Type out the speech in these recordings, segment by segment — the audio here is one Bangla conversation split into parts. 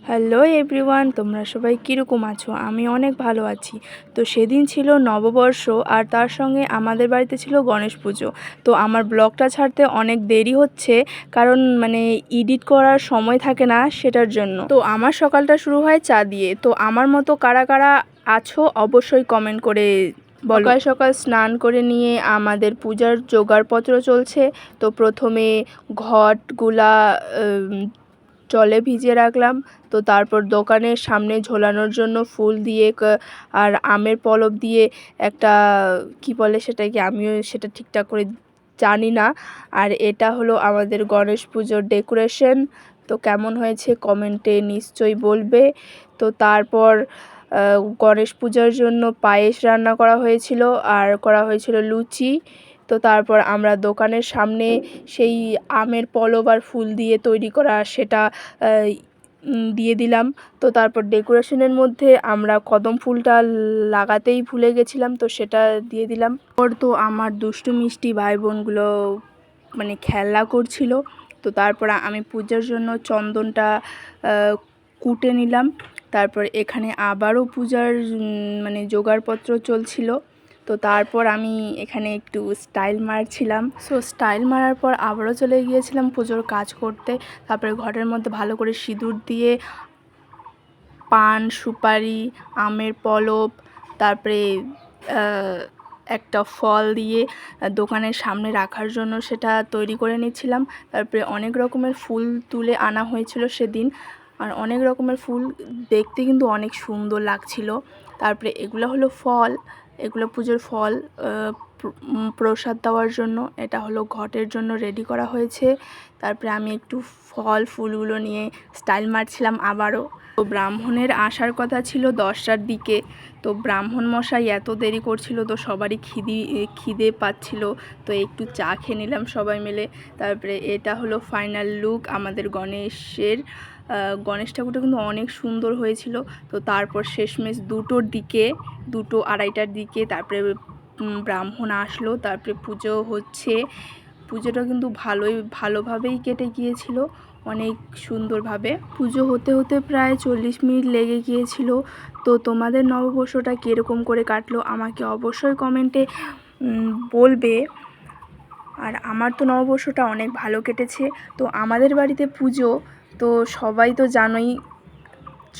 হ্যালো এভরিওয়ান, তোমরা সবাই কীরকম আছো? আমি অনেক ভালো আছি। তো সেদিন ছিল নববর্ষ, আর তার সঙ্গে আমাদের বাড়িতে ছিল গণেশ পুজো। তো আমার ব্লগটা ছাড়তে অনেক দেরি হচ্ছে, কারণ এডিট করার সময় থাকে না, সেটার জন্য। তো আমার সকালটা শুরু হয় চা দিয়ে। তো আমার মতো কারা কারা আছো অবশ্যই কমেন্ট করে বলো। সকাল সকাল স্নান করে নিয়ে আমাদের পূজার জোগাড়পত্র চলছে। তো প্রথমে ঘটগুলা জলে ভিজিয়ে রাখলাম। তো তারপর দোকানের সামনে ঝোলানোর জন্য ফুল দিয়ে আর আমের পল্লব দিয়ে একটা কি বলে সেটাকে, আমিও সেটা ঠিকঠাক করে জানি না। আর এটা হলো আমাদের গণেশ পুজোর ডেকোরেশন। তো কেমন হয়েছে কমেন্টে নিশ্চয়ই বলবে। তো তারপর গণেশ পূজার জন্য পায়েস রান্না করা হয়েছিল, আর করা হয়েছিল লুচি। তো তারপর আমরা দোকানের সামনে সেই আমের পল্লব আর ফুল দিয়ে তৈরি করা সেটা দিয়ে দিলাম। তো তারপর ডেকোরেশনের মধ্যে আমরা কদম ফুলটা লাগাতেই ভুলে গেছিলাম, তো সেটা দিয়ে দিলাম। তো আমার দুষ্টু মিষ্টি ভাই বোনগুলো খেলা করছিল। তো তারপর আমি পূজার জন্য চন্দনটা কুটে নিলাম। তারপর এখানে আবারও পূজার জোগাড়পত্র চলছিল। তো তারপর আমি এখানে একটু স্টাইল মারছিলাম। স্টাইল মারার পর আবারও চলে গিয়েছিলাম পুজোর কাজ করতে। তারপরে ঘরের মধ্যে ভালো করে সিঁদুর দিয়ে পান, সুপারি, আমের পল্লব, তারপরে একটা ফল দিয়ে দোকানের সামনে রাখার জন্য সেটা তৈরি করে নিচ্ছিলাম। তারপরে অনেক রকমের ফুল তুলে আনা হয়েছিল সেদিন, আর অনেক রকমের ফুল দেখতে কিন্তু অনেক সুন্দর লাগছিল। তারপরে এগুলো হলো ফল, এগুলো পুজোর ফল প্রসাদ দেওয়ার জন্য। এটা হলো ঘটের জন্য রেডি করা হয়েছে। তারপরে আমি একটু ফুলগুলো নিয়ে স্টাইল মারছিলাম আবারও। তো ব্রাহ্মণের আসার কথা ছিল 10টার দিকে। তো ব্রাহ্মণ মশাই এত দেরি করছিল, তো সবারই খিদে পাচ্ছিল। তো একটু চা খেয়ে নিলাম সবাই মিলে। তারপরে এটা হলো ফাইনাল লুক আমাদের গণেশের। গণেশ ঠাকুরটা কিন্তু অনেক সুন্দর হয়েছিল। তো তারপর শেষমেশ 2-2:30টার দিকে তারপরে ব্রাহ্মণ আসলো। তারপরে পুজো হচ্ছে। পুজোটা কিন্তু ভালোভাবেই কেটে গিয়েছিল, অনেক সুন্দরভাবে। পুজো হতে হতে প্রায় 40 মিনিট লেগে গিয়েছিল। তো তোমাদের নববর্ষটা কীরকম করে কাটলো আমাকে অবশ্যই কমেন্টে বলবে। আর আমার তো নববর্ষটা অনেক ভালো কেটেছে। তো আমাদের বাড়িতে পুজো, তো সবাই তো জানোই,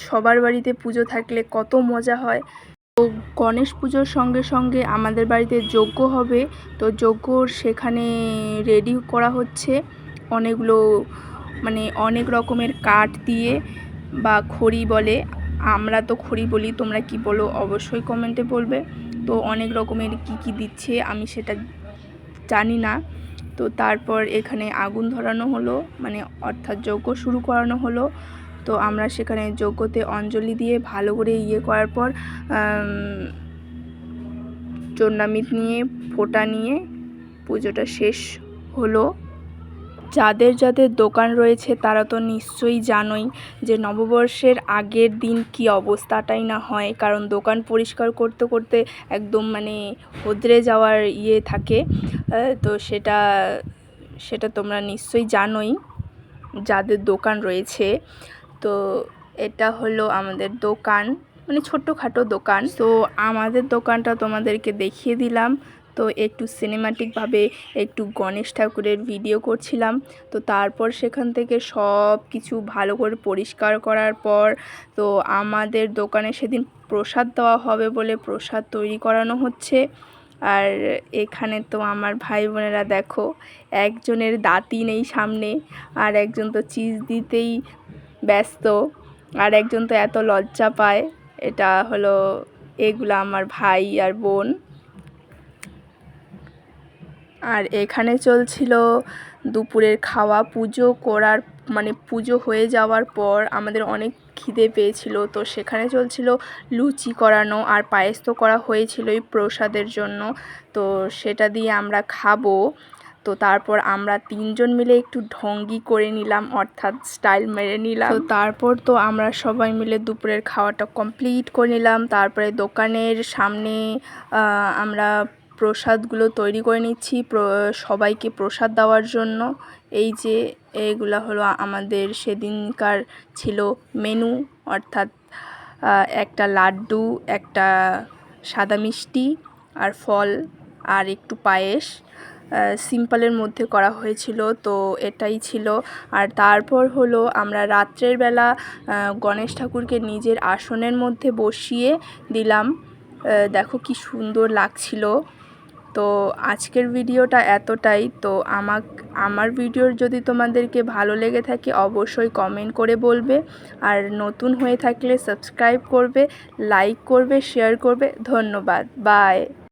সবার বাড়িতে পুজো থাকলে কত মজা হয়। তো গণেশ পুজোর সঙ্গে সঙ্গে আমাদের বাড়িতে যজ্ঞ হবে। তো যজ্ঞর সেখানে রেডি করা হচ্ছে অনেকগুলো অনেক রকমের কাঠ দিয়ে, বা খড়ি বলে, আমরা তো খড়ি বলি, তোমরা কি বলো অবশ্যই কমেন্টে বলবে। তো অনেক রকমের কি দিচ্ছে আমি সেটা জানি না। তো তারপর এখানে আগুন ধরানো হলো, অর্থাৎ যজ্ঞ শুরু করানো হলো। তো আমরা সেখানে যজ্ঞতে অঞ্জলি দিয়ে ভালো করে করার পর চন্ডামিত নিয়ে ফোঁটা নিয়ে পুজোটা শেষ হলো। যাদের যাদের দোকান রয়েছে তারা তো নিশ্চয়ই জানোই যে নববর্ষের আগের দিন কি অবস্থাটাই না হয়, কারণ দোকান পরিষ্কার করতে করতে একদম হদ্রে যাওয়ার থাকে। তো সেটা তোমরা নিশ্চয়ই জানোই যাদের দোকান রয়েছে। তো এটা হলো আমাদের দোকান, ছোট্টখাটো দোকান। তো আমাদের দোকানটা তোমাদেরকে দেখিয়ে দিলাম। তো একটু সিনেম্যাটিকভাবে একটু গণেশ ঠাকুরের ভিডিও করছিলাম। তো তারপর সেখান থেকে সব কিছু ভালো করে পরিষ্কার করার পর তো আমাদের দোকানে সেদিন প্রসাদ দেওয়া হবে বলে প্রসাদ তৈরি করানো হচ্ছে। আর এখানে তো আমার ভাই বোনেরা দেখো, একজনের দাঁতই নেই সামনে, আর একজন তো চিজ দিতেই ব্যস্ত, আর একজন তো এত লজ্জা পায়। এটা হলো এগুলো আমার ভাই আর বোন। আর এখানে চলছিল দুপুরের খাওয়া। পুজো করার পুজো হয়ে যাওয়ার পর আমাদের অনেক খিদে পেয়েছিল, তো সেখানে চলছিল লুচি করানো, আর পায়েস তো করা হয়েছিলই প্রসাদের জন্য। তো সেটা দিয়ে আমরা খাবো। তো তারপর আমরা 3জন মিলে একটু ঢঙ্গি করে নিলাম, অর্থাৎ স্টাইল মেরে নিলাম। তো তারপর তো আমরা সবাই মিলে দুপুরের খাওয়াটা কমপ্লিট করে নিলাম। তারপরে দোকানের সামনে আমরা প্রসাদগুলো তৈরি করে নিচ্ছি সবাইকে প্রসাদ দেওয়ার জন্য। এই যে এগুলা হলো আমাদের সেদিনকার ছিল মেনু, অর্থাৎ একটা লাড্ডু, একটা সাদা মিষ্টি আর ফল আর একটু পায়েস, সিম্পলের মধ্যে করা হয়েছিল। তো এটাই ছিল। আর তারপর হলো আমরা রাত্রের বেলা গণেশ ঠাকুরকে নিজের আসনের মধ্যে বসিয়ে দিলাম। দেখো কি সুন্দর লাগছিল। তো আজকের ভিডিওটা এতটাই। তো আমার ভিডিওর যদি তোমাদেরকে ভালো লেগে থাকে অবশ্যই কমেন্ট করে বলবে, আর নতুন হয়ে থাকলে সাবস্ক্রাইব করবে, লাইক করবে, শেয়ার করবে। ধন্যবাদ। বাই।